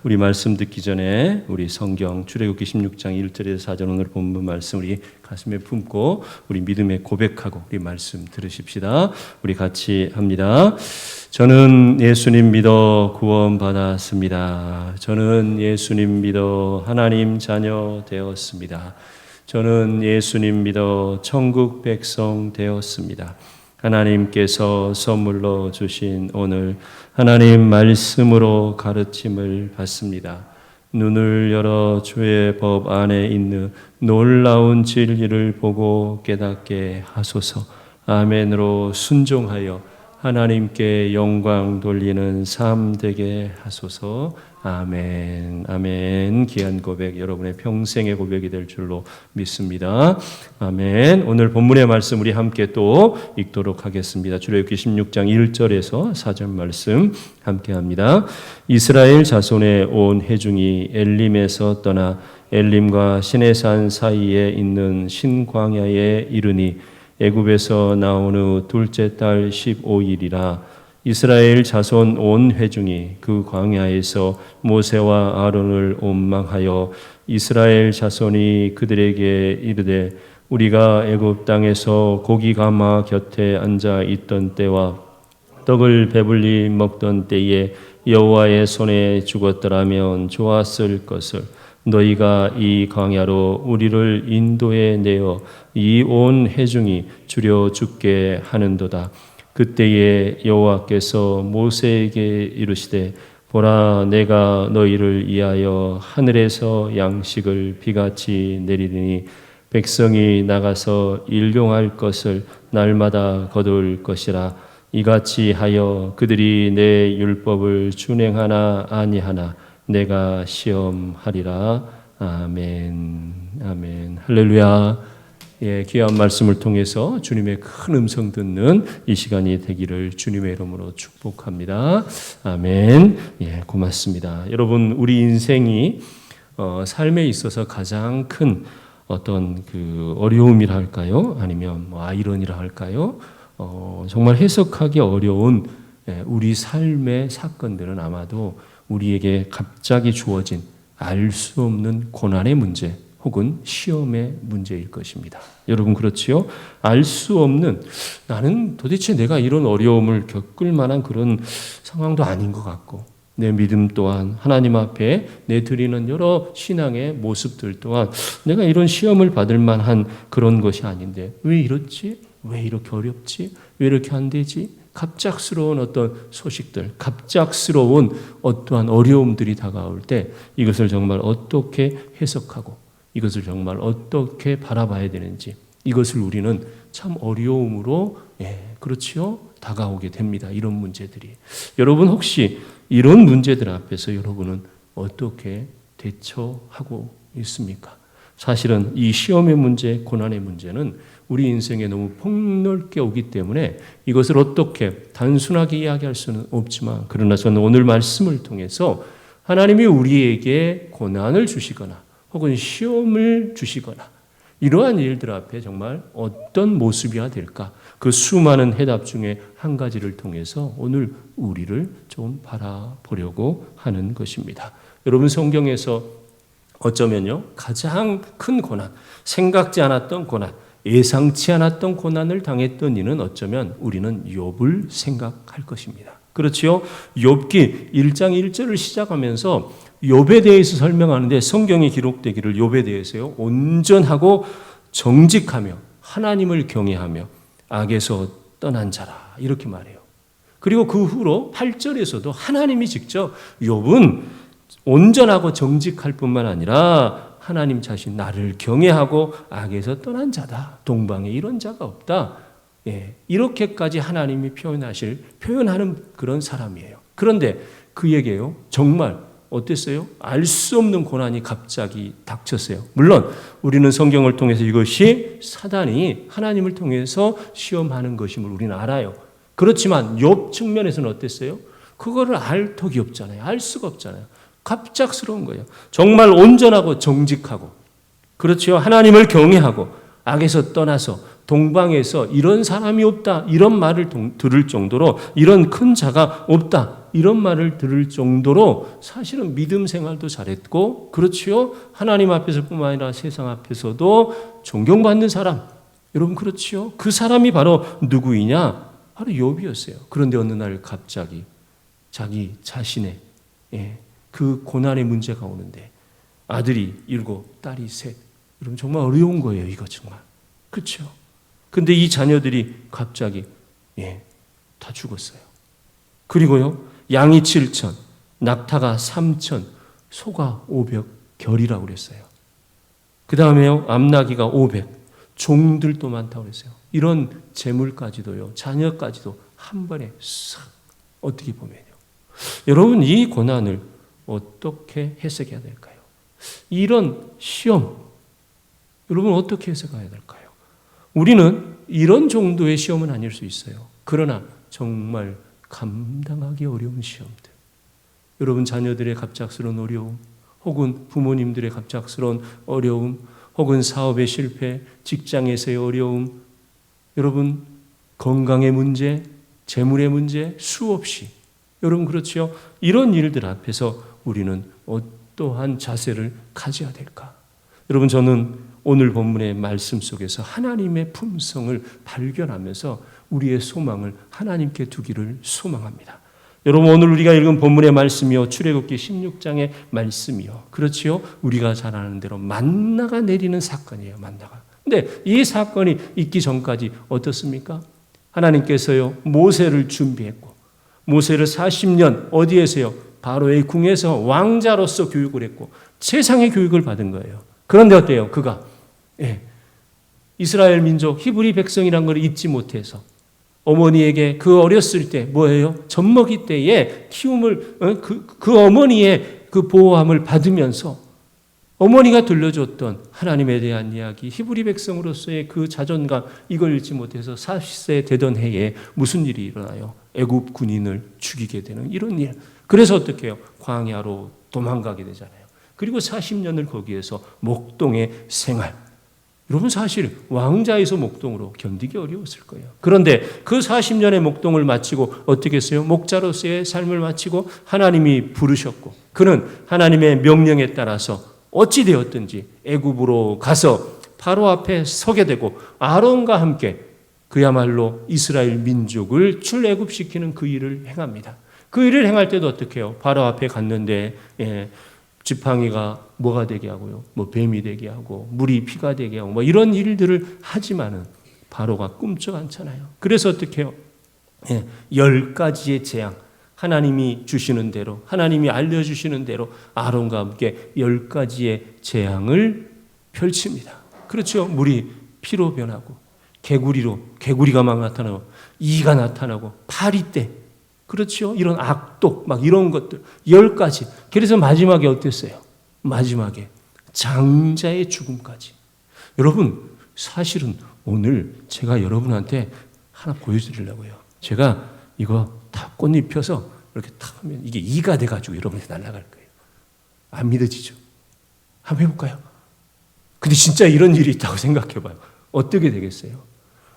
우리 말씀 듣기 전에 우리 성경 출애굽기 16장 1절에서 4절 오늘 본문 말씀 우리 가슴에 품고 우리 믿음에 고백하고 우리 말씀 들으십시다. 우리 같이 합니다. 저는 예수님 믿어 구원받았습니다. 저는 예수님 믿어 하나님 자녀 되었습니다. 저는 예수님 믿어 천국 백성 되었습니다. 하나님께서 선물로 주신 오늘 하나님 말씀으로 가르침을 받습니다. 눈을 열어 주의 법 안에 있는 놀라운 진리를 보고 깨닫게 하소서. 아멘으로 순종하여 하나님께 영광 돌리는 삶 되게 하소서. 아멘. 아멘. 귀한 고백, 여러분의 평생의 고백이 될 줄로 믿습니다. 아멘. 오늘 본문의 말씀 우리 함께 또 읽도록 하겠습니다. 출애굽기 16장 1절에서 4절 말씀 함께 합니다. 이스라엘 자손의 온 회중이 엘림에서 떠나 엘림과 시내산 사이에 있는 신광야에 이르니 애굽에서 나온 후 둘째 달 15일이라 이스라엘 자손 온 회중이 그 광야에서 모세와 아론을 원망하여 이스라엘 자손이 그들에게 이르되 우리가 애굽 땅에서 고기 가마 곁에 앉아 있던 때와 떡을 배불리 먹던 때에 여호와의 손에 죽었더라면 좋았을 것을 너희가 이 광야로 우리를 인도해 내어 이 온 회중이 주려 죽게 하는도다. 그때에 여호와께서 모세에게 이르시되 보라 내가 너희를 위하여 하늘에서 양식을 비같이 내리리니 백성이 나가서 일용할 것을 날마다 거둘 것이라. 이같이 하여 그들이 내 율법을 준행하나 아니하나 내가 시험하리라. 아멘. 아멘. 할렐루야. 예, 귀한 말씀을 통해서 주님의 큰 음성 듣는 이 시간이 되기를 주님의 이름으로 축복합니다. 아멘. 예, 고맙습니다. 여러분, 우리 인생이 삶에 있어서 가장 큰 어떤 그 어려움이라 할까요? 아니면 뭐 아이러니라 할까요? 정말 해석하기 어려운 우리 삶의 사건들은 아마도 우리에게 갑자기 주어진 알 수 없는 고난의 문제 혹은 시험의 문제일 것입니다. 여러분 그렇지요? 알 수 없는, 나는 도대체 내가 이런 어려움을 겪을 만한 그런 상황도 아닌 것 같고 내 믿음 또한 하나님 앞에 내드리는 여러 신앙의 모습들 또한 내가 이런 시험을 받을 만한 그런 것이 아닌데 왜 이렇지? 왜 이렇게 어렵지? 왜 이렇게 안 되지? 갑작스러운 어떤 소식들, 갑작스러운 어떠한 어려움들이 다가올 때 이것을 정말 어떻게 해석하고 이것을 정말 어떻게 바라봐야 되는지 이것을 우리는 참 어려움으로 그렇지요? 다가오게 됩니다. 이런 문제들이. 여러분 혹시 이런 문제들 앞에서 여러분은 어떻게 대처하고 있습니까? 사실은 이 시험의 문제, 고난의 문제는 우리 인생에 너무 폭넓게 오기 때문에 이것을 어떻게 단순하게 이야기할 수는 없지만 그러나 저는 오늘 말씀을 통해서 하나님이 우리에게 고난을 주시거나 혹은 시험을 주시거나 이러한 일들 앞에 정말 어떤 모습이어야 될까? 그 수많은 해답 중에 한 가지를 통해서 오늘 우리를 좀 바라보려고 하는 것입니다. 여러분 성경에서 어쩌면요 가장 큰 고난, 생각지 않았던 고난, 예상치 않았던 고난을 당했던 이는 어쩌면 우리는 욥을 생각할 것입니다. 그렇지요? 욥기 1장 1절을 시작하면서 욥에 대해서 설명하는데 성경에 기록되기를 욥에 대해서요 온전하고 정직하며 하나님을 경외하며 악에서 떠난 자라 이렇게 말해요. 그리고 그 후로 8절에서도 하나님이 직접 욥은 온전하고 정직할 뿐만 아니라 하나님 자신 나를 경외하고 악에서 떠난 자다. 동방에 이런 자가 없다. 이렇게까지 하나님이 표현하는 그런 사람이에요. 그런데 그에게요 정말 어땠어요? 알 수 없는 고난이 갑자기 닥쳤어요. 물론 우리는 성경을 통해서 이것이 사단이 하나님을 통해서 시험하는 것임을 우리는 알아요. 그렇지만 욥 측면에서는 어땠어요? 그거를 알 턱이 없잖아요. 알 수가 없잖아요. 갑작스러운 거예요. 정말 온전하고 정직하고 그렇죠. 하나님을 경외하고 악에서 떠나서 동방에서 이런 사람이 없다. 이런 말을 들을 정도로 이런 큰 자가 없다. 이런 말을 들을 정도로 사실은 믿음 생활도 잘했고, 그렇지요? 하나님 앞에서뿐만 아니라 세상 앞에서도 존경받는 사람. 여러분 그렇지요? 그 사람이 바로 누구이냐? 바로 욥이었어요. 그런데 어느 날 갑자기 자기 자신의 그 고난의 문제가 오는데 아들이 7, 딸이 3. 여러분 정말 어려운 거예요. 이거 정말. 그렇죠? 근데 이 자녀들이 갑자기 다 죽었어요. 그리고요, 양이 7천, 낙타가 3천, 소가 500 결이라고 그랬어요. 그 다음에요, 암나귀가 500, 종들도 많다고 그랬어요. 이런 재물까지도요, 자녀까지도 한 번에 싹, 어떻게 보면요. 여러분, 이 고난을 어떻게 해석해야 될까요? 이런 시험, 여러분 어떻게 해석해야 될까요? 우리는 이런 정도의 시험은 아닐 수 있어요. 그러나 정말 감당하기 어려운 시험들. 여러분 자녀들의 갑작스러운 어려움, 혹은 부모님들의 갑작스러운 어려움, 혹은 사업의 실패, 직장에서의 어려움, 여러분 건강의 문제, 재물의 문제 수없이. 여러분 그렇죠? 이런 일들 앞에서 우리는 어떠한 자세를 가져야 될까? 여러분 저는 오늘 본문의 말씀 속에서 하나님의 품성을 발견하면서 우리의 소망을 하나님께 두기를 소망합니다. 여러분 오늘 우리가 읽은 본문의 말씀이요, 출애굽기 16장의 말씀이요, 그렇지요? 우리가 잘 아는 대로 만나가 내리는 사건이에요. 만나가. 근데 이 사건이 있기 전까지 어떻습니까? 하나님께서요 모세를 준비했고, 모세를 40년 어디에서요? 바로의 궁에서 왕자로서 교육을 했고 최상의 교육을 받은 거예요. 그런데 어때요? 그가 이스라엘 민족 히브리 백성이란 걸 잊지 못해서 어머니에게 그 어렸을 때 뭐예요? 젖먹이 때에 키움을 그 어머니의 그 보호함을 받으면서 어머니가 들려줬던 하나님에 대한 이야기, 히브리 백성으로서의 그 자존감, 이걸 잊지 못해서 40세 되던 해에 무슨 일이 일어나요? 애굽 군인을 죽이게 되는 이런 일. 그래서 어떻게 해요? 광야로 도망가게 되잖아요. 그리고 40년을 거기에서 목동의 생활. 여러분 사실 왕자에서 목동으로 견디기 어려웠을 거예요. 그런데 그 40년의 목동을 마치고 어떻게 했어요? 목자로서의 삶을 마치고 하나님이 부르셨고, 그는 하나님의 명령에 따라서 어찌 되었든지 애굽으로 가서 바로 앞에 서게 되고 아론과 함께 그야말로 이스라엘 민족을 출애굽시키는 그 일을 행합니다. 그 일을 행할 때도 어떻게 해요? 바로 앞에 갔는데 지팡이가 뭐가 되게 하고요, 뭐 뱀이 되게 하고 물이 피가 되게 하고 뭐 이런 일들을 하지만은 바로가 꿈쩍 않잖아요. 그래서 어떻게 해요? 10가지의 재앙, 하나님이 주시는 대로, 하나님이 알려주시는 대로 아론과 함께 10가지의 재앙을 펼칩니다. 그렇죠? 물이 피로 변하고 개구리가 막 나타나고 이가 나타나고 파리떼, 그렇죠? 이런 악독 막 이런 것들 10가지. 그래서 마지막에 어땠어요? 마지막에 장자의 죽음까지. 여러분 사실은 오늘 제가 여러분한테 하나 보여드리려고요. 제가 이거 다 꽃잎 펴서 이렇게 탁 하면 이게 이가 돼가지고 여러분한테 날아갈 거예요. 안 믿어지죠? 한번 해볼까요? 근데 진짜 이런 일이 있다고 생각해봐요. 어떻게 되겠어요?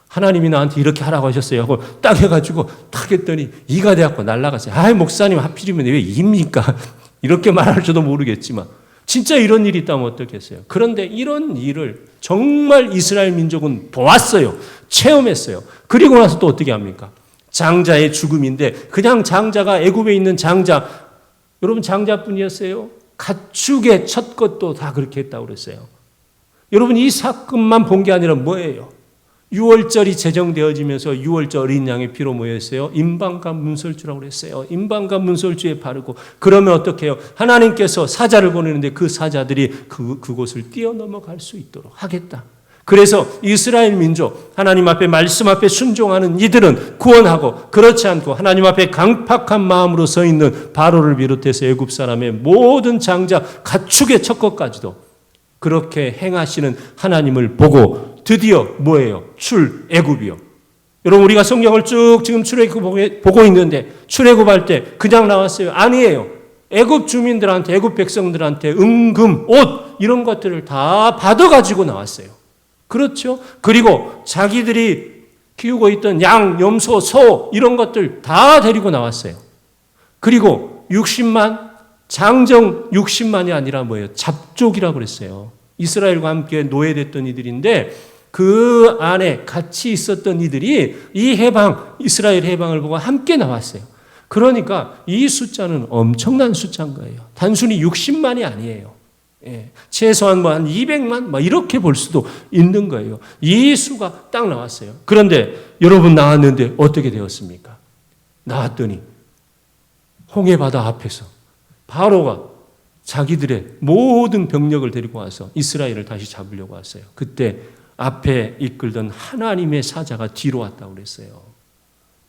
하나님이 나한테 이렇게 하라고 하셨어요 하고 딱 해가지고 탁 했더니 이가 돼갖고 날아갔어요. 아이 목사님 하필이면 왜 이입니까? 이렇게 말할지도 모르겠지만 진짜 이런 일이 있다면 어떻겠어요? 그런데 이런 일을 정말 이스라엘 민족은 보았어요. 체험했어요. 그리고 나서 또 어떻게 합니까? 장자의 죽음인데 그냥 장자가 애굽에 있는 장자, 여러분 장자뿐이었어요? 가축의 첫 것도 다 그렇게 했다고 그랬어요. 여러분 이 사건만 본 게 아니라 뭐예요? 유월절이 제정되어지면서 유월절 어린 양의 피로 모였어요. 임방과 문설주라고 그랬어요. 임방과 문설주에 바르고, 그러면 어떻게 해요? 하나님께서 사자를 보내는데 그 사자들이 그곳을 뛰어넘어갈 수 있도록 하겠다. 그래서 이스라엘 민족, 하나님 앞에 말씀 앞에 순종하는 이들은 구원하고, 그렇지 않고 하나님 앞에 강팍한 마음으로 서 있는 바로를 비롯해서 애굽 사람의 모든 장자 가축의 첫 것까지도 그렇게 행하시는 하나님을 보고 드디어 뭐예요? 출애굽이요. 여러분 우리가 성경을 쭉 지금 출애굽 보고 있는데 출애굽할 때 그냥 나왔어요? 아니에요. 애굽 주민들한테, 애굽 백성들한테 은금, 옷 이런 것들을 다 받아가지고 나왔어요. 그렇죠? 그리고 자기들이 키우고 있던 양, 염소, 소 이런 것들 다 데리고 나왔어요. 그리고 60만, 장정 60만이 아니라 뭐예요? 잡족이라고 그랬어요. 이스라엘과 함께 노예됐던 이들인데 그 안에 같이 있었던 이들이 이 해방, 이스라엘 해방을 보고 함께 나왔어요. 그러니까 이 숫자는 엄청난 숫자인 거예요. 단순히 60만이 아니에요. 예, 최소한 뭐 한 200만 뭐 이렇게 볼 수도 있는 거예요. 이 수가 딱 나왔어요. 그런데 여러분 나왔는데 어떻게 되었습니까? 나왔더니 홍해바다 앞에서 바로가 자기들의 모든 병력을 데리고 와서 이스라엘을 다시 잡으려고 왔어요. 그때 앞에 이끌던 하나님의 사자가 뒤로 왔다고 그랬어요.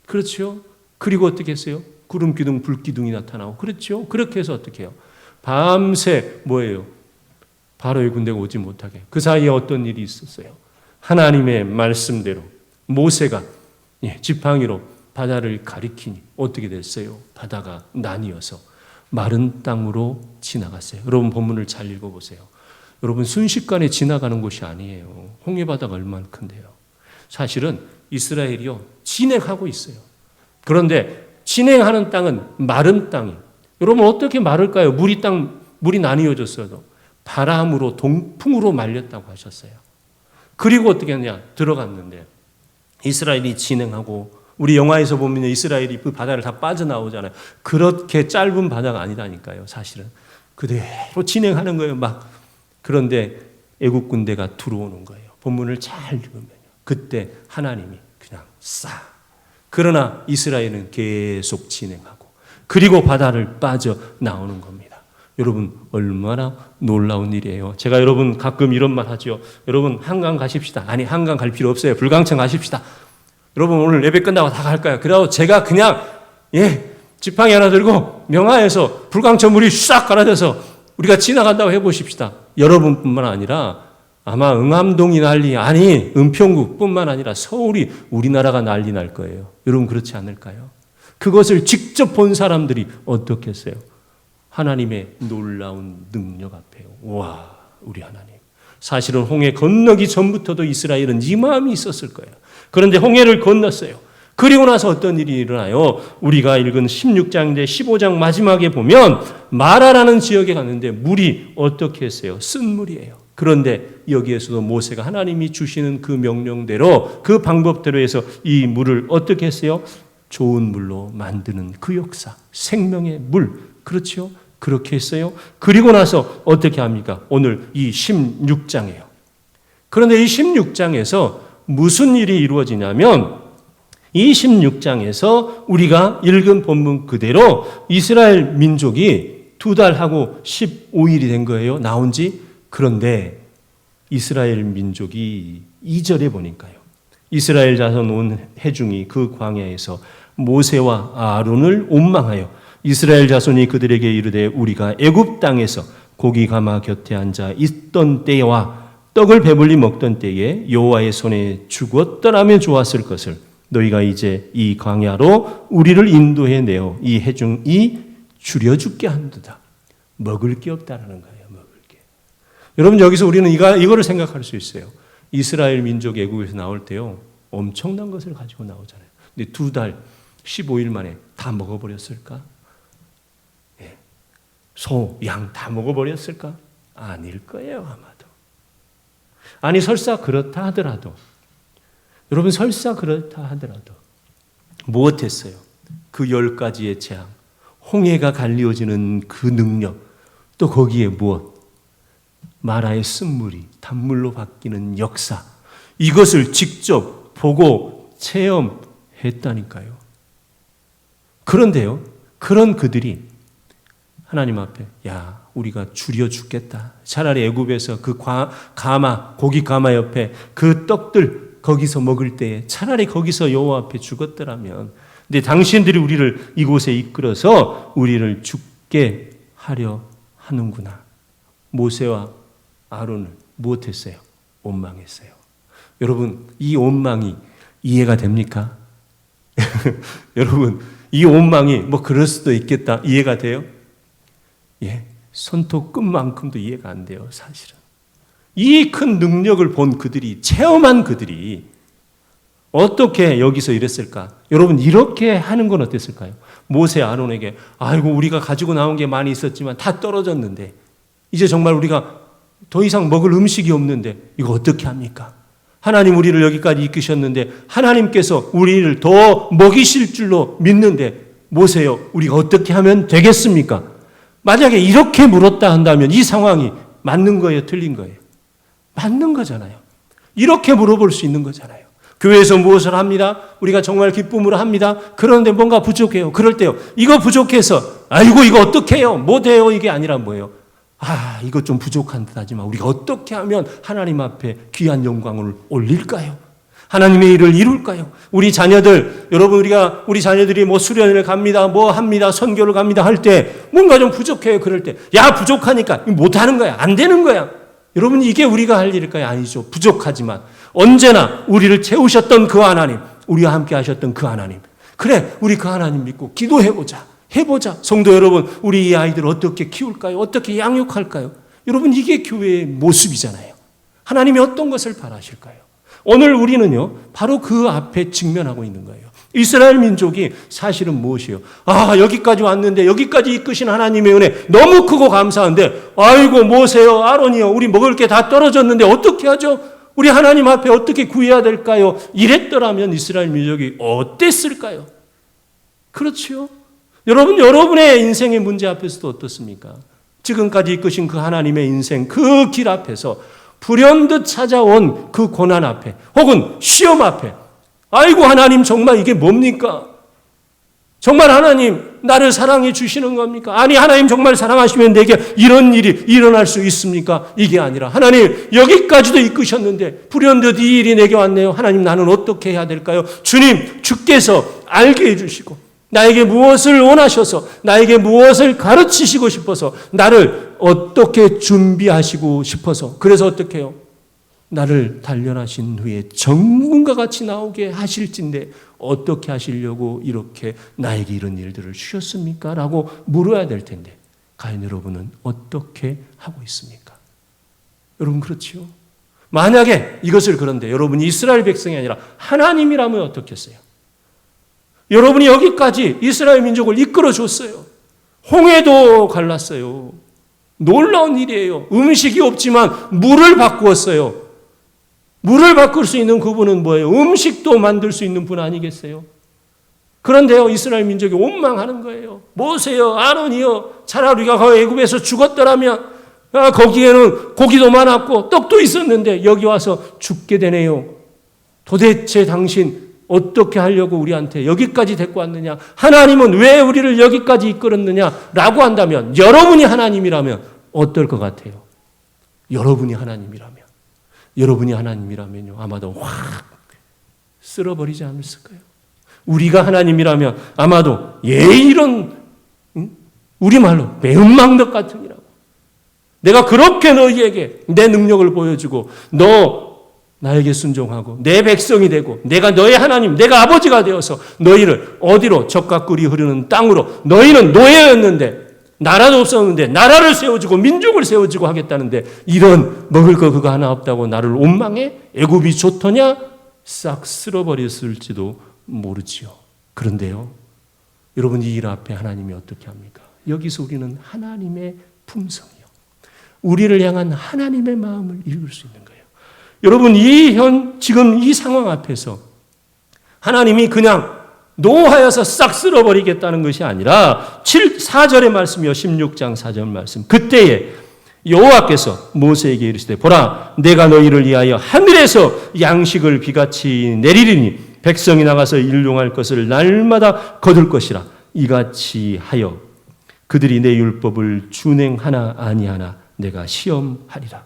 그렇죠? 그리고 어떻게 했어요? 구름 기둥, 불 기둥이 나타나고, 그렇죠? 그렇게 해서 어떻게 해요? 밤새 뭐예요? 바로의 군대가 오지 못하게. 그 사이에 어떤 일이 있었어요? 하나님의 말씀대로 모세가 지팡이로 바다를 가리키니 어떻게 됐어요? 바다가 나뉘어서 마른 땅으로 지나갔어요. 여러분 본문을 잘 읽어보세요. 여러분 순식간에 지나가는 곳이 아니에요. 홍해바다가 얼마나 큰데요. 사실은 이스라엘이요 진행하고 있어요. 그런데 진행하는 땅은 마른 땅이에요. 여러분 어떻게 마를까요? 물이 나뉘어졌어도 바람으로 동풍으로 말렸다고 하셨어요. 그리고 어떻게 하냐? 들어갔는데 이스라엘이 진행하고, 우리 영화에서 보면 이스라엘이 그 바다를 다 빠져나오잖아요. 그렇게 짧은 바다가 아니라니까요. 사실은 그대로 진행하는 거예요. 막. 그런데 애국 군대가 들어오는 거예요. 본문을 잘 읽으면요. 그때 하나님이 그냥 싹. 그러나 이스라엘은 계속 진행하고 그리고 바다를 빠져나오는 겁니다. 여러분 얼마나 놀라운 일이에요. 제가 여러분 가끔 이런 말 하죠. 여러분 한강 가십시다. 아니 한강 갈 필요 없어요. 불광천 가십시다. 여러분 오늘 예배 끝나고 다 갈까요? 그래서 제가 그냥 지팡이 하나 들고 명하에서 불광천 물이 싹 갈아져서 우리가 지나간다고 해보십시다. 여러분뿐만 아니라 아마 응암동이 난리, 아니 은평구뿐만 아니라 서울이, 우리나라가 난리 날 거예요. 여러분 그렇지 않을까요? 그것을 직접 본 사람들이 어떻겠어요? 하나님의 놀라운 능력 앞에요. 와, 우리 하나님. 사실은 홍해 건너기 전부터도 이스라엘은 이 마음이 있었을 거예요. 그런데 홍해를 건넜어요. 그리고 나서 어떤 일이 일어나요? 우리가 읽은 16장인데 15장 마지막에 보면 마라라는 지역에 갔는데 물이 어떻게 했어요? 쓴 물이에요. 그런데 여기에서도 모세가 하나님이 주시는 그 명령대로, 그 방법대로 해서 이 물을 어떻게 했어요? 좋은 물로 만드는 그 역사, 생명의 물, 그렇죠? 그렇게 했어요. 그리고 나서 어떻게 합니까? 오늘 이 16장이에요. 그런데 이 16장에서 무슨 일이 이루어지냐면, 이 16장에서 우리가 읽은 본문 그대로 이스라엘 민족이 2달하고 15일이 된 거예요. 나온 지. 그런데 이스라엘 민족이 2절에 보니까요. 이스라엘 자손 온 회중이 그 광야에서 모세와 아론을 원망하여 이스라엘 자손이 그들에게 이르되 우리가 애굽 땅에서 고기 가마 곁에 앉아 있던 때와 떡을 배불리 먹던 때에 여호와의 손에 죽었더라면 좋았을 것을 너희가 이제 이 광야로 우리를 인도해 내어 이 회중이 줄여 죽게 한도다. 먹을 게 없다라는 거예요. 먹을 게. 여러분 여기서 우리는 이거를 생각할 수 있어요. 이스라엘 민족 애국에서 나올 때요. 엄청난 것을 가지고 나오잖아요. 근데 2달 15일 만에 다 먹어버렸을까? 소, 양 다 먹어버렸을까? 아닐 거예요, 아마도. 아니, 설사 그렇다 하더라도, 여러분, 설사 그렇다 하더라도, 무엇했어요? 그 10가지의 재앙, 홍해가 갈리어지는 그 능력, 또 거기에 무엇? 마라의 쓴물이 단물로 바뀌는 역사, 이것을 직접 보고 체험했다니까요. 그런데요, 그런 그들이 하나님 앞에 우리가 줄여 죽겠다. 차라리 애굽에서 그 가마, 고기 가마 옆에 그 떡들 거기서 먹을 때에 차라리 거기서 여호와 앞에 죽었더라면. 근데 당신들이 우리를 이곳에 이끌어서 우리를 죽게 하려 하는구나. 모세와 아론을 무엇했어요? 원망했어요. 여러분 이 원망이 이해가 됩니까? 여러분 이 원망이 뭐 그럴 수도 있겠다. 이해가 돼요? 손톱 끝만큼도 이해가 안 돼요, 사실은. 이 큰 능력을 본 그들이, 체험한 그들이 어떻게 여기서 이랬을까? 여러분, 이렇게 하는 건 어땠을까요? 모세 아론에게 아이고 우리가 가지고 나온 게 많이 있었지만 다 떨어졌는데 이제 정말 우리가 더 이상 먹을 음식이 없는데 이거 어떻게 합니까? 하나님 우리를 여기까지 이끄셨는데 하나님께서 우리를 더 먹이실 줄로 믿는데 모세요 우리가 어떻게 하면 되겠습니까? 만약에 이렇게 물었다 한다면 이 상황이 맞는 거예요? 틀린 거예요? 맞는 거잖아요. 이렇게 물어볼 수 있는 거잖아요. 교회에서 무엇을 합니다? 우리가 정말 기쁨으로 합니다. 그런데 뭔가 부족해요. 그럴 때요. 이거 부족해서 아이고 이거 어떻게 해요? 못해요. 이게 아니라 뭐예요? 이거 좀 부족한 듯 하지만 우리가 어떻게 하면 하나님 앞에 귀한 영광을 올릴까요? 하나님의 일을 이룰까요? 우리 자녀들, 여러분 우리 자녀들이 뭐 수련을 갑니다. 뭐 합니다. 선교를 갑니다. 할 때 뭔가 좀 부족해요. 그럴 때 야 부족하니까 못하는 거야. 안 되는 거야. 여러분 이게 우리가 할 일일까요? 아니죠. 부족하지만 언제나 우리를 채우셨던 그 하나님, 우리와 함께 하셨던 그 하나님. 그래 우리 그 하나님 믿고 기도해보자. 해보자. 성도 여러분 우리 이 아이들 어떻게 키울까요? 어떻게 양육할까요? 여러분 이게 교회의 모습이잖아요. 하나님이 어떤 것을 바라실까요? 오늘 우리는요 바로 그 앞에 직면하고 있는 거예요. 이스라엘 민족이 사실은 무엇이에요? 여기까지 왔는데 여기까지 이끄신 하나님의 은혜 너무 크고 감사한데 아이고 모세요 아론이요 우리 먹을 게 다 떨어졌는데 어떻게 하죠? 우리 하나님 앞에 어떻게 구해야 될까요? 이랬더라면 이스라엘 민족이 어땠을까요? 그렇죠. 여러분 여러분의 인생의 문제 앞에서도 어떻습니까? 지금까지 이끄신 그 하나님의 인생 그 길 앞에서 불현듯 찾아온 그 고난 앞에 혹은 시험 앞에 아이고 하나님 정말 이게 뭡니까? 정말 하나님 나를 사랑해 주시는 겁니까? 아니 하나님 정말 사랑하시면 내게 이런 일이 일어날 수 있습니까? 이게 아니라 하나님 여기까지도 이끄셨는데 불현듯 이 일이 내게 왔네요. 하나님 나는 어떻게 해야 될까요? 주님 주께서 알게 해주시고 나에게 무엇을 원하셔서 나에게 무엇을 가르치시고 싶어서 나를 어떻게 준비하시고 싶어서 그래서 어떻게 해요? 나를 단련하신 후에 정금과 같이 나오게 하실진데 어떻게 하시려고 이렇게 나에게 이런 일들을 주셨습니까? 라고 물어야 될 텐데 과연 여러분은 어떻게 하고 있습니까? 여러분 그렇지요? 만약에 이것을 그런데 여러분이 이스라엘 백성이 아니라 하나님이라면 어떻겠어요? 여러분이 여기까지 이스라엘 민족을 이끌어줬어요. 홍해도 갈랐어요. 놀라운 일이에요. 음식이 없지만 물을 바꾸었어요. 물을 바꿀 수 있는 그분은 뭐예요? 음식도 만들 수 있는 분 아니겠어요? 그런데요 이스라엘 민족이 원망하는 거예요. 모세요 아론이요 차라리 우리가 애굽에서 죽었더라면 거기에는 고기도 많았고 떡도 있었는데 여기 와서 죽게 되네요. 도대체 당신 어떻게 하려고 우리한테 여기까지 데리고 왔느냐? 하나님은 왜 우리를 여기까지 이끌었느냐라고 한다면 여러분이 하나님이라면 어떨 것 같아요? 여러분이 하나님이라면요 아마도 확 쓸어버리지 않았을까요? 우리가 하나님이라면 아마도 이런 우리말로 매운망덕 같으니라고 내가 그렇게 너희에게 내 능력을 보여주고 너 나에게 순종하고 내 백성이 되고 내가 너의 하나님 내가 아버지가 되어서 너희를 어디로 적과 꿀이 흐르는 땅으로 너희는 노예였는데 나라도 없었는데 나라를 세워주고 민족을 세워주고 하겠다는데 이런 먹을 거 그거 하나 없다고 나를 원망해? 애굽이 좋더냐? 싹 쓸어버렸을지도 모르지요. 그런데요 여러분 이 일 앞에 하나님이 어떻게 합니까? 여기서 우리는 하나님의 품성이요 우리를 향한 하나님의 마음을 읽을 수 있는 거예요. 여러분 지금 이 상황 앞에서 하나님이 그냥 노하여서 싹 쓸어버리겠다는 것이 아니라 4절의 말씀이요 16장 4절 말씀 그때에 여호와께서 모세에게 이르시되 보라 내가 너희를 위하여 하늘에서 양식을 비같이 내리리니 백성이 나가서 일용할 것을 날마다 거둘 것이라 이같이 하여 그들이 내 율법을 준행하나 아니하나 내가 시험하리라.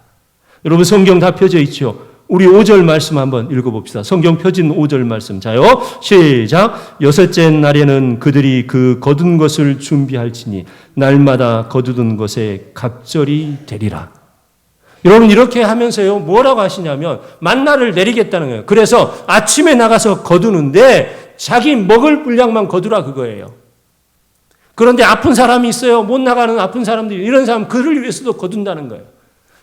여러분 성경 다 펴져 있죠. 우리 5절 말씀 한번 읽어봅시다. 성경 펴진 5절 말씀. 자요. 시작. 여섯째 날에는 그들이 그 거둔 것을 준비할지니 날마다 거두던 것에 갑절이 되리라. 여러분 이렇게 하면서요. 뭐라고 하시냐면 만나를 내리겠다는 거예요. 그래서 아침에 나가서 거두는데 자기 먹을 분량만 거두라 그거예요. 그런데 아픈 사람이 있어요. 못 나가는 아픈 사람들이 이런 사람 그를 위해서도 거둔다는 거예요.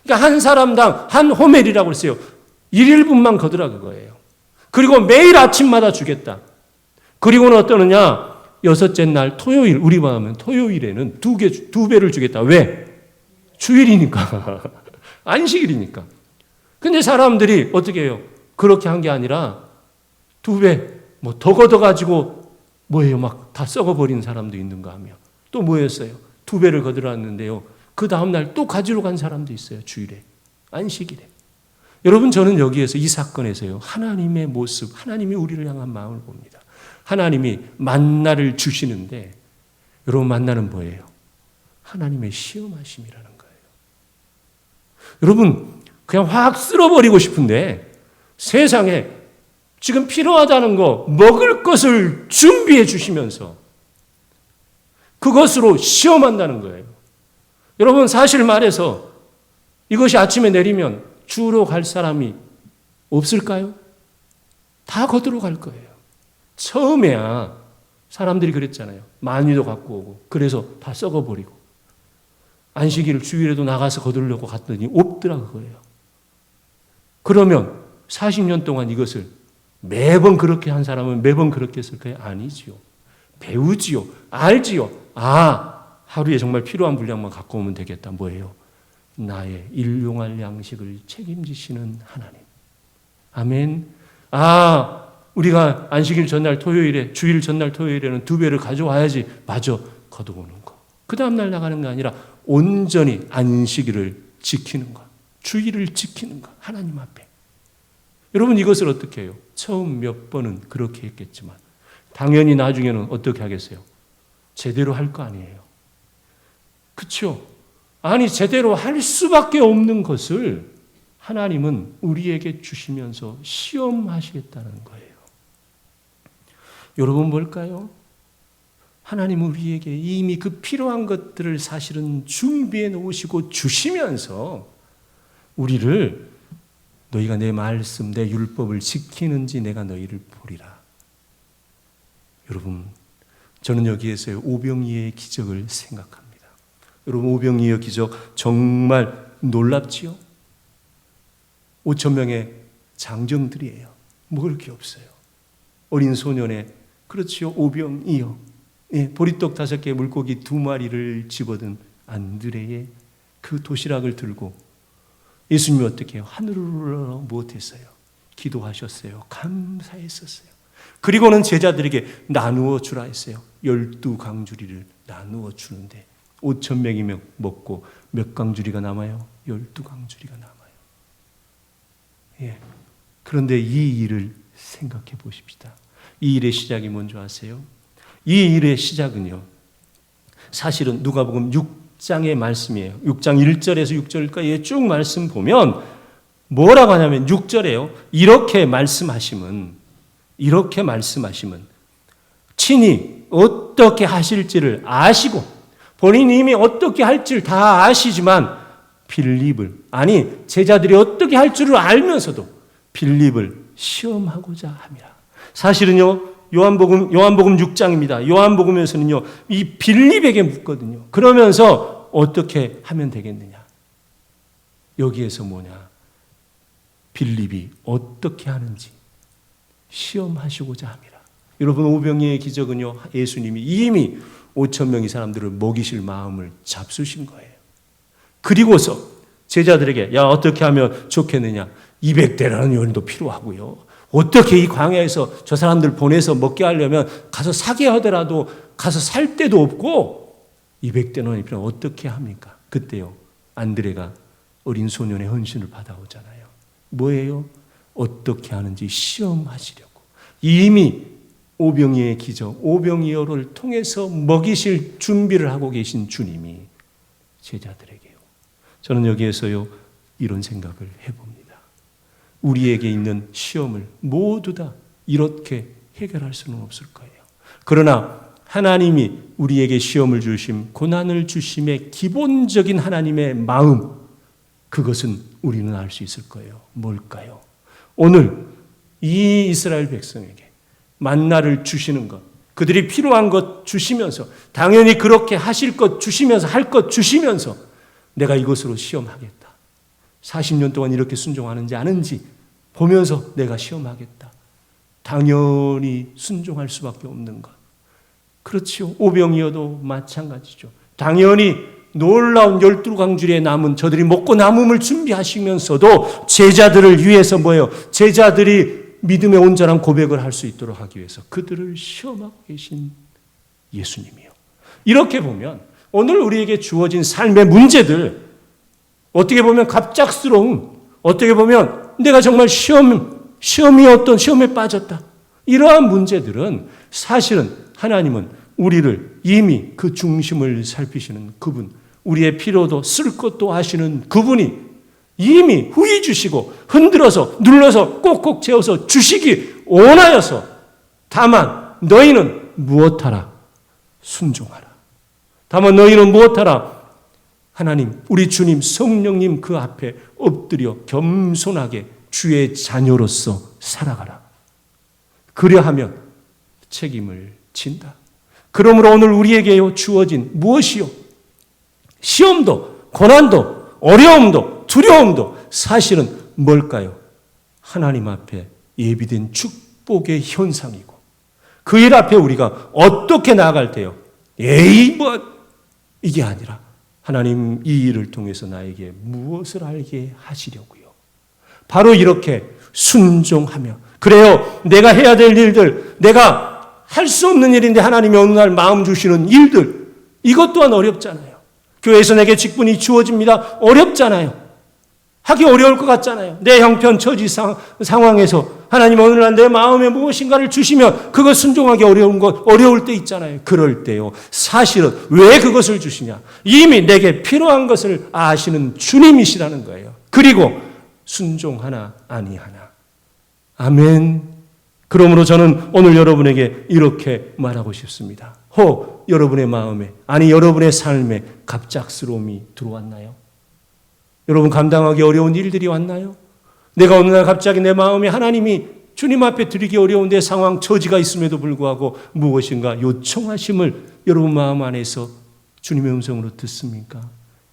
그러니까 한 사람당 한 호멜이라고 했어요. 1인분만 거두라 그거예요. 그리고 매일 아침마다 주겠다. 그리고는 어떠느냐? 여섯째 날 토요일, 우리만 하면 토요일에는 두 배를 주겠다. 왜? 주일이니까. 안식일이니까. 근데 사람들이 어떻게 해요? 그렇게 한 게 아니라 두 배, 더 걷어가지고 뭐예요? 막 다 썩어버린 사람도 있는가 하며. 또 뭐였어요? 두 배를 거들었는데요. 그 다음날 또 가지러 간 사람도 있어요. 주일에. 안식일에. 여러분, 저는 여기에서 이 사건에서요. 하나님의 모습, 하나님이 우리를 향한 마음을 봅니다. 하나님이 만나를 주시는데 여러분, 만나는 뭐예요? 하나님의 시험하심이라는 거예요. 여러분, 그냥 확 쓸어버리고 싶은데 세상에 지금 필요하다는 거, 먹을 것을 준비해 주시면서 그것으로 시험한다는 거예요. 여러분, 사실 말해서 이것이 아침에 내리면 주로 갈 사람이 없을까요? 다 거들어 갈 거예요. 처음에야 사람들이 그랬잖아요. 많이도 갖고 오고 그래서 다 썩어버리고 안식일을 주일에도 나가서 거두려고 갔더니 없더라 그거예요. 그러면 40년 동안 이것을 매번 그렇게 한 사람은 매번 그렇게 했을까요? 아니지요. 배우지요. 알지요. 하루에 정말 필요한 분량만 갖고 오면 되겠다. 뭐예요? 나의 일용할 양식을 책임지시는 하나님. 아멘. 우리가 안식일 전날 토요일에, 주일 전날 토요일에는 두 배를 가져와야지. 맞아. 거두오는 거. 그 다음날 나가는 게 아니라 온전히 안식일을 지키는 것. 주일을 지키는 것. 하나님 앞에. 여러분, 이것을 어떻게 해요? 처음 몇 번은 그렇게 했겠지만 당연히 나중에는 어떻게 하겠어요? 제대로 할 거 아니에요. 그렇죠? 아니, 제대로 할 수밖에 없는 것을 하나님은 우리에게 주시면서 시험하시겠다는 거예요. 여러분, 뭘까요? 하나님은 우리에게 이미 그 필요한 것들을 사실은 준비해 놓으시고 주시면서 우리를 너희가 내 말씀, 내 율법을 지키는지 내가 너희를 보리라. 여러분, 저는 여기에서 오병이어의 기적을 생각합니다. 여러분, 오병이어 기적 정말 놀랍지요? 5,000명의 장정들이에요. 먹을 게 없어요. 어린 소년의, 그렇지요, 오병이어. 보리떡 5개, 물고기 2마리를 집어든 안드레의 그 도시락을 들고 예수님이 어떻게 해요? 하늘으로 무엇했어요? 기도하셨어요. 감사했었어요. 그리고는 제자들에게 나누어 주라 했어요. 12강주리를 나누어 주는데 5,000명이면 먹고 몇 강주리가 남아요? 12강주리가 남아요. 그런데 이 일을 생각해 보십시다. 이 일의 시작이 뭔지 아세요? 이 일의 시작은요, 사실은 누가복음 6장의 말씀이에요. 6장 1절에서 6절까지 쭉 말씀 보면 뭐라고 하냐면 6절에요. 이렇게 말씀하심은 친히 어떻게 하실지를 아시고 본인이 이미 어떻게 할지를 다 아시지만 제자들이 어떻게 할 줄을 알면서도 빌립을 시험하고자 함이라. 사실은요, 요한복음 6장입니다. 요한복음에서는요, 이 빌립에게 묻거든요. 그러면서 어떻게 하면 되겠느냐? 여기에서 뭐냐? 빌립이 어떻게 하는지 시험하시고자 함이라. 여러분, 오병이어의 기적은요, 예수님이 이미 5,000명의 사람들을 먹이실 마음을 잡수신 거예요. 그리고서 제자들에게 어떻게 하면 좋겠느냐? 200대라는 요인도 필요하고요. 어떻게 이 광야에서 저 사람들 보내서 먹게 하려면 가서 사게 하더라도 가서 살 데도 없고 200대는 필요. 어떻게 합니까? 그때요, 안드레가 어린 소년의 헌신을 받아오잖아요. 뭐예요? 어떻게 하는지 시험하시려고. 이미 오병이어의 기적, 오병이어를 통해서 먹이실 준비를 하고 계신 주님이 제자들에게요. 저는 여기에서요, 이런 생각을 해봅니다. 우리에게 있는 시험을 모두 다 이렇게 해결할 수는 없을 거예요. 그러나 하나님이 우리에게 시험을 주심, 고난을 주심의 기본적인 하나님의 마음, 그것은 우리는 알 수 있을 거예요. 뭘까요? 오늘 이 이스라엘 백성에게 만나를 주시는 것, 그들이 필요한 것 주시면서, 당연히 그렇게 하실 것 주시면서, 할 것 주시면서 내가 이것으로 시험하겠다. 40년 동안 이렇게 순종하는지 아는지 보면서 내가 시험하겠다. 당연히 순종할 수밖에 없는 것. 그렇지요. 오병이어도 마찬가지죠. 당연히 놀라운 12광주리에 남은 저들이 먹고 남음을 준비하시면서도 제자들을 위해서 뭐예요? 제자들이 믿음의 온전한 고백을 할 수 있도록 하기 위해서 그들을 시험하고 계신 예수님이요. 이렇게 보면 오늘 우리에게 주어진 삶의 문제들, 어떻게 보면 갑작스러운, 어떻게 보면 내가 정말 시험에 빠졌다. 이러한 문제들은 사실은 하나님은 우리를 이미 그 중심을 살피시는 그분, 우리의 필요도 쓸 것도 아시는 그분이 이미 후히 주시고 흔들어서 눌러서 꼭꼭 채워서 주시기 원하여서 다만 너희는 무엇하라? 순종하라. 다만 너희는 무엇하라? 하나님, 우리 주님, 성령님 그 앞에 엎드려 겸손하게 주의 자녀로서 살아가라. 그리하면 책임을 진다. 그러므로 오늘 우리에게 주어진 무엇이요? 시험도, 고난도, 어려움도, 두려움도 사실은 뭘까요? 하나님 앞에 예비된 축복의 현상이고 그 일 앞에 우리가 어떻게 나아갈 때요? 이게 아니라 하나님 이 일을 통해서 나에게 무엇을 알게 하시려고요? 바로 이렇게 순종하며 그래요. 내가 해야 될 일들, 내가 할 수 없는 일인데 하나님이 어느 날 마음 주시는 일들, 이것 또한 어렵잖아요. 교회에서 내게 직분이 주어집니다. 어렵잖아요. 하기 어려울 것 같잖아요. 내 형편, 처지 상황에서 하나님 어느 날 내 마음에 무엇인가를 주시면 그것 순종하기 어려울 때 있잖아요. 그럴 때요. 사실은 왜 그것을 주시냐? 이미 내게 필요한 것을 아시는 주님이시라는 거예요. 그리고 순종하나 아니하나. 아멘. 그러므로 저는 오늘 여러분에게 이렇게 말하고 싶습니다. 혹 여러분의 마음에, 아니 여러분의 삶에 갑작스러움이 들어왔나요? 여러분 감당하기 어려운 일들이 왔나요? 내가 어느 날 갑자기 내 마음에 하나님이 주님 앞에 드리기 어려운 내 상황, 처지가 있음에도 불구하고 무엇인가 요청하심을 여러분 마음 안에서 주님의 음성으로 듣습니까?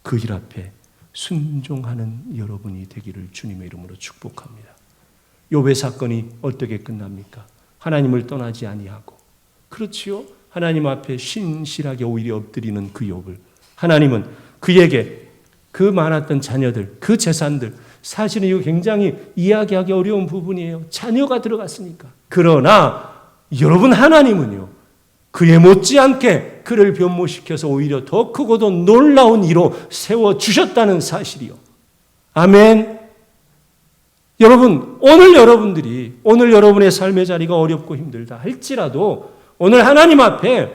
그 일 앞에 순종하는 여러분이 되기를 주님의 이름으로 축복합니다. 욥의 사건이 어떻게 끝납니까? 하나님을 떠나지 아니하고, 그렇지요? 하나님 앞에 신실하게 오히려 엎드리는 그 욥을 하나님은 그에게 그 많았던 자녀들, 그 재산들, 사실은 이거 굉장히 이야기하기 어려운 부분이에요. 자녀가 들어갔으니까. 그러나 여러분 하나님은요, 그에 못지않게 그를 변모시켜서 오히려 더 크고도 놀라운 이로 세워주셨다는 사실이요. 아멘. 여러분, 오늘 여러분의 삶의 자리가 어렵고 힘들다 할지라도 오늘 하나님 앞에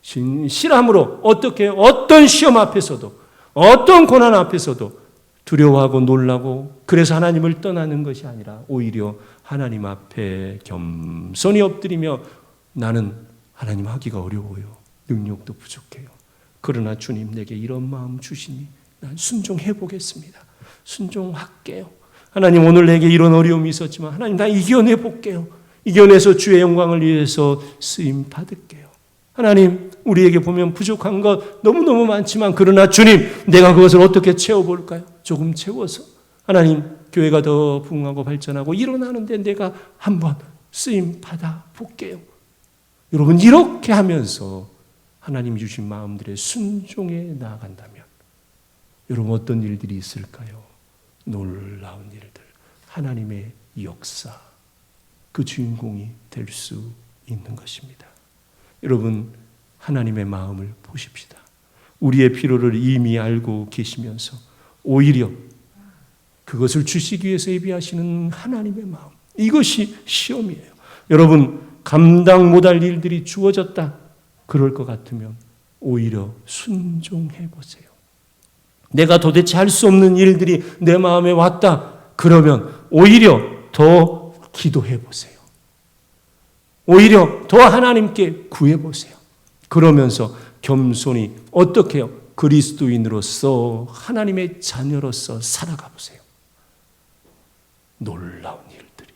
신실함으로 어떤 시험 앞에서도 어떤 고난 앞에서도 두려워하고 놀라고 그래서 하나님을 떠나는 것이 아니라 오히려 하나님 앞에 겸손히 엎드리며 나는 하나님 하기가 어려워요. 능력도 부족해요. 그러나 주님 내게 이런 마음 주시니 난 순종해 보겠습니다. 순종할게요. 하나님 오늘 내게 이런 어려움이 있었지만 하나님 나 이겨내 볼게요. 이겨내서 주의 영광을 위해서 쓰임 받을게요. 하나님 우리에게 보면 부족한 것 너무너무 많지만 그러나 주님 내가 그것을 어떻게 채워볼까요? 조금 채워서 하나님 교회가 더 부흥하고 발전하고 일어나는데 내가 한번 쓰임 받아 볼게요. 여러분 이렇게 하면서 하나님 주신 마음들의 순종에 나아간다면 여러분 어떤 일들이 있을까요? 놀라운 일들, 하나님의 역사, 그 주인공이 될 수 있는 것입니다. 여러분 하나님의 마음을 보십시다. 우리의 필요를 이미 알고 계시면서 오히려 그것을 주시기 위해서 예비하시는 하나님의 마음, 이것이 시험이에요. 여러분 감당 못할 일들이 주어졌다 그럴 것 같으면 오히려 순종해 보세요. 내가 도대체 할 수 없는 일들이 내 마음에 왔다 그러면 오히려 더 기도해 보세요. 오히려 더 하나님께 구해 보세요. 그러면서 겸손히 어떻게 해요? 그리스도인으로서 하나님의 자녀로서 살아가 보세요. 놀라운 일들이,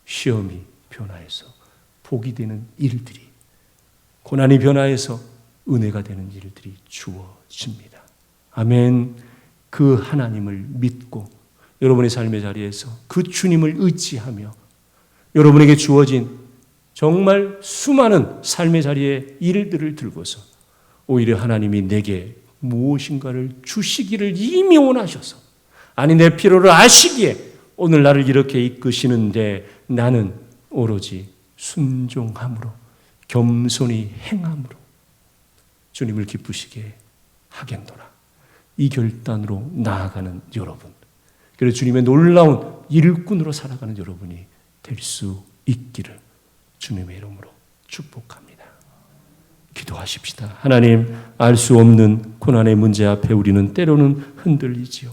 시험이 변화해서 복이 되는 일들이, 고난이 변화해서 은혜가 되는 일들이 주어집니다. 아멘. 그 하나님을 믿고 여러분의 삶의 자리에서 그 주님을 의지하며 여러분에게 주어진 정말 수많은 삶의 자리에 일들을 들고서 오히려 하나님이 내게 무엇인가를 주시기를 이미 원하셔서, 아니 내 필요를 아시기에 오늘 나를 이렇게 이끄시는데 나는 오로지 순종함으로 겸손히 행함으로 주님을 기쁘시게 하겠노라. 이 결단으로 나아가는 여러분, 그래서 주님의 놀라운 일꾼으로 살아가는 여러분이 될 수 있기를 주님의 이름으로 축복합니다. 기도하십시다. 하나님, 알 수 없는 고난의 문제 앞에 우리는 때로는 흔들리지요.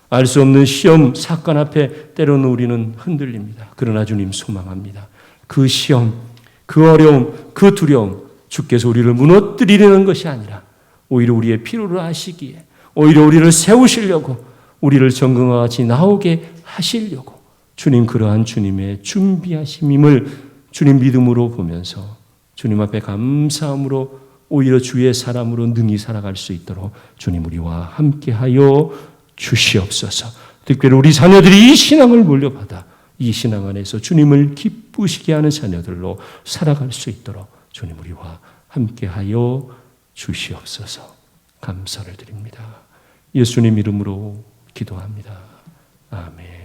알 수 없는 시험, 사건 앞에 때로는 우리는 흔들립니다. 그러나 주님 소망합니다. 그 시험, 그 어려움, 그 두려움, 주께서 우리를 무너뜨리려는 것이 아니라 오히려 우리의 필요를 아시기에, 오히려 우리를 세우시려고, 우리를 정금과 같이 나오게 하시려고 주님 그러한 주님의 준비하심임을 주님 믿음으로 보면서 주님 앞에 감사함으로 오히려 주의 사람으로 능히 살아갈 수 있도록 주님 우리와 함께하여 주시옵소서. 특별히 우리 자녀들이 이 신앙을 물려받아 이 신앙 안에서 주님을 기쁘시게 하는 자녀들로 살아갈 수 있도록 주님 우리와 함께하여 주시옵소서. 감사를 드립니다. 예수님 이름으로 기도합니다. 아멘.